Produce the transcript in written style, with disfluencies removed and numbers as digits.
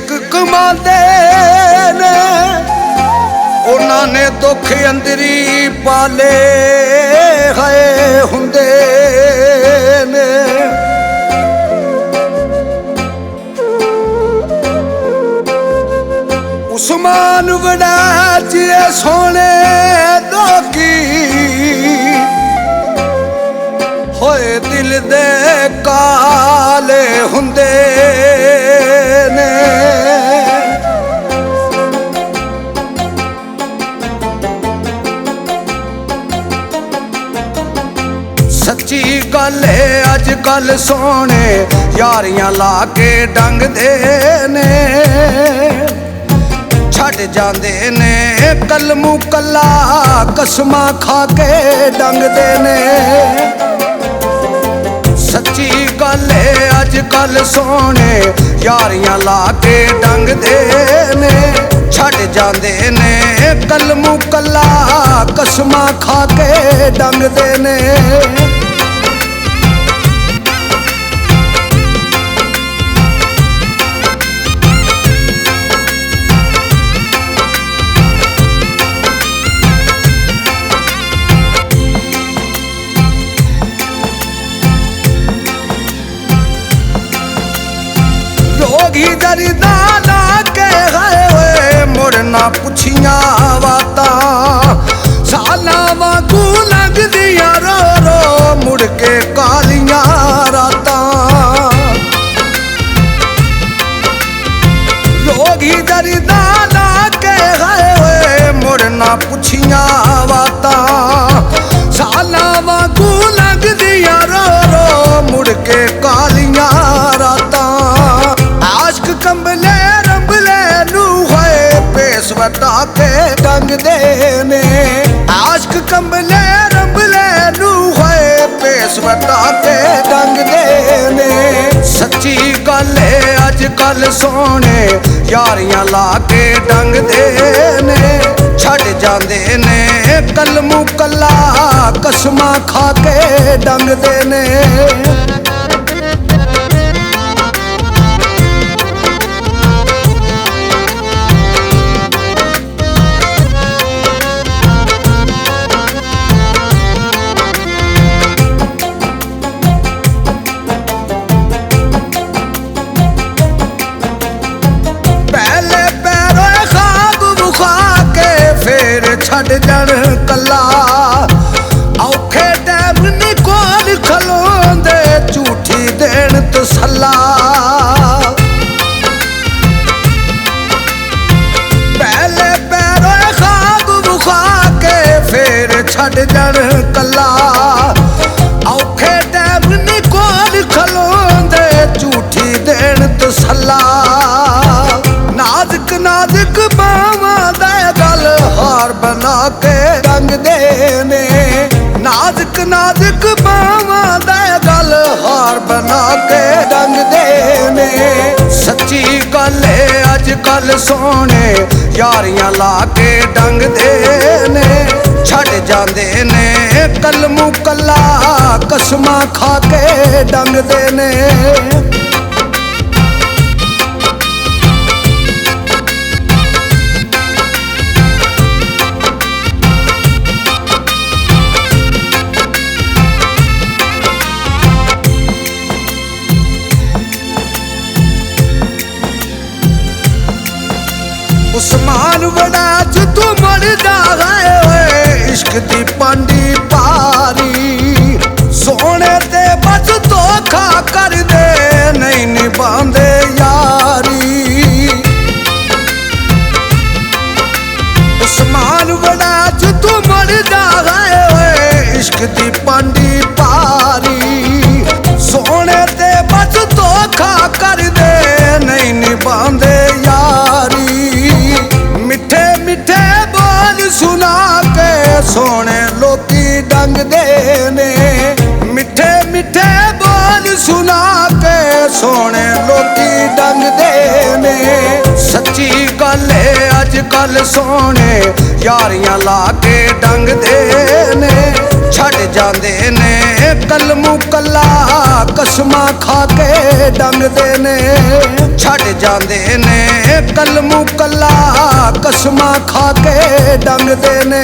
ਇਸ਼ਕ ਕਮਾਉਂਦੇ ਨੇ ਉਹਨਾਂ ਨੇ ਦੁੱਖ ਅੰਦਰੀ ਪਾਲੇ ਹਾਏ ਹੁੰਦੇ ਨੇ। ਉਸਮਾਨ ਵਡਾਚੇ ਸੋਹਣੇ ਲੋਕੀ ਹੋਏ ਦਿਲ ਦੇ ਕਾਲੇ ਹੁੰਦੇ ਨੇ। ਸੱਚੀ ਗੱਲ ਏ ਅੱਜ ਕੱਲ ਸੋਹਣੇ ਯਾਰੀਆਂ ਲਾ ਕੇ ਡੰਗਦੇ ਨੇ ਛੱਡ ਜਾਂਦੇ ਨੇ ਕਲਮੂ ਕੱਲਾ ਕਸਮਾਂ ਖਾ ਕੇ ਡੰਗਦੇ ਨੇ। ਸੱਚੀ ਗੱਲ ਏ ਅੱਜ ਕੱਲ ਸੋਹਣੇ ਯਾਰੀਆਂ ਲਾ ਕੇ ਡੰਗਦੇ ਨੇ ਛੱਡ ਜਾਂਦੇ ਨੇ ਕਲਮੂ ਕੱਲਾ ਕਸਮਾਂ ਖਾ ਕੇ ਡੰਗਦੇ ਨੇ। ਲੋਗੀ ਦਰਦਾ ਲਾ ਕੇ ਗਏ ਹੋਏ ਮੁੜ ਨਾ ਪੁੱਛੀਆਂ ਬਾਤਾਂ ਸਾਲਾਂ ਵਾਂਗੂ ਲੰਘਦੀਆਂ ਰੋ ਰੋ ਮੁੜ ਕੇ ਕਾਲੀਆਂ ਰਾਤਾਂ। ਲੋਗੀ ਦਰਦਾ ਲਾ ਕੇ ਗਏ ਹੋਏ ਮੁੜ ਨਾ ਪੁੱਛੀਆਂ ਬਾਤਾਂ ਸਾਲਾਂ ਵਾਂਗੂ ਲੰਘਦੀਆਂ ਰੋ ਰੋ ਮੁੜ ਕੇ ਕਾਲੀਆਂ ਰਾਤਾਂ। ਆਸ਼ਕ ਕੰਬਲੇ ਰੰਬਲੇ ਨੂੰ ਹੋਏ ਭੇਸ ਵਟਾ ਕੇ ਡੰਗਦੇ ਨੇ ਆਸ਼ਕ ਕੰਬਲੇ ਰੰਬਲੇ ਨੂੰ ਹੋਏ ਭੇਸ ਵਟਾ ਕੇ ਡੰਗਦੇ ਨੇ। ਸੱਚੀ ਗੱਲ ਏ ਅੱਜ ਕੱਲ ਸੋਹਣੇ ਯਾਰੀਆਂ ਲਾ ਕੇ ਡੰਗਦੇ ਨੇ ਛੱਡ ਜਾਂਦੇ ਨੇ ਕਲਮੂ ਕੱਲਾ ਕਸਮਾਂ ਖਾ ਕੇ ਡੰਗਦੇ ਨੇ। ਛੱਡ ਜਾਣ ਕੱਲਾ ਔਖੇ ਟੈਮ ਨੀ ਕੋਲ ਖਲੋਂਦੇ ਝੂਠੀ ਦੇਣ ਤਸੱਲਾ। ਪਹਿਲੇ ਪੈਰੋਂ ਖਾਬ ਵਿਖਾ ਕੇ ਫੇਰ ਛੱਡ ਜਾਣ ਕੱਲਾ ਔਖੇ ਟੈਮ ਨੀ ਕੋਲ ਖਲੋਂਦੇ ਝੂਠੀ ਦੇਣ ਤਸੱਲਾ। ਨਾਜ਼ੁਕ ਨਾਜ਼ੁਕ ਬਾਵਾਂ ਦਾ ਗਲ ਹਾਰ ਬਣਾ ਕੇ ਡੰਗਦੇ ਨੇ ਨਾਜ਼ੁਕ ਨਾਜ਼ੁਕ ਬਾਵਾਂ ਦਾ ਗਲ ਹਾਰ ਬਣਾ ਕੇ ਡੰਗਦੇ ਨੇ। ਸੱਚੀ ਗੱਲ ਏ ਅੱਜ ਕੱਲ ਸੋਹਣੇ ਯਾਰੀਆਂ ਲਾ ਕੇ ਡੰਗਦੇ ਨੇ ਛੱਡ ਜਾਂਦੇ ਨੇ ਕਲਮੂ ਕੱਲਾ ਕਸਮਾਂ ਖਾ ਕੇ ਡੰਗਦੇ ਨੇ। ਉਸਮਾਨ ਵਡਾਚ ਤੂੰ ਮਰਦਾ ਗਏ ਹੋਏ ਇਸ਼ਕ ਦੀ ਪਾਂਡੀ ਪਾਰੀ ਸੋਹਣੇ ਤੇ ਬਸ ਧੋਖਾ ਕਰਦੇ ਨਹੀਂ ਨਿਭਾਉਂਦੇ ਯਾਰੀ। ਉਸਮਾਨ ਵਡਾਚ ਤੂੰ ਮਰਦਾ ਗਏ ਹੋਏ ਇਸ਼ਕ ਦੀ ਪਾਂਡੀ ਪਾਰੀ ਸੋਹਣੇ ਤੇ ਬਸ ਧੋਖਾ ਕਰਦੇ ਨਹੀਂ ਨਿਭਾਉਂਦੇ ਯਾਰੀ। ਮਿੱਠੇ ਮਿੱਠੇ ਬੋਲ ਸੁਣਾ ਕੇ ਸੋਹਣੇ ਲੋਕੀ ਡੰਗਦੇ ਨੇ ਮਿੱਠੇ ਮਿੱਠੇ ਬੋਲ ਸੁਣਾ ਕੇ ਸੋਹਣੇ ਲੋਕੀ ਡੰਗਦੇ ਨੇ। ਸੱਚੀ ਗੱਲ ਏ ਅੱਜ ਕੱਲ ਸੋਹਣੇ ਯਾਰੀਆਂ ਲਾ ਕੇ ਡੰਗਦੇ ਨੇ ਛੱਡ ਜਾਂਦੇ ਨੇ ਕਲਮੂ ਕੱਲਾ ਕਸਮਾਂ ਖਾ ਕੇ ਡੰਗਦੇ ਨੇ ਛੱਡ ਜਾਂਦੇ ਨੇ ਕਲਮੂ ਕੱਲਾ ਕਸਮਾਂ ਖਾ ਕੇ ਡੰਗਦੇ ਨੇ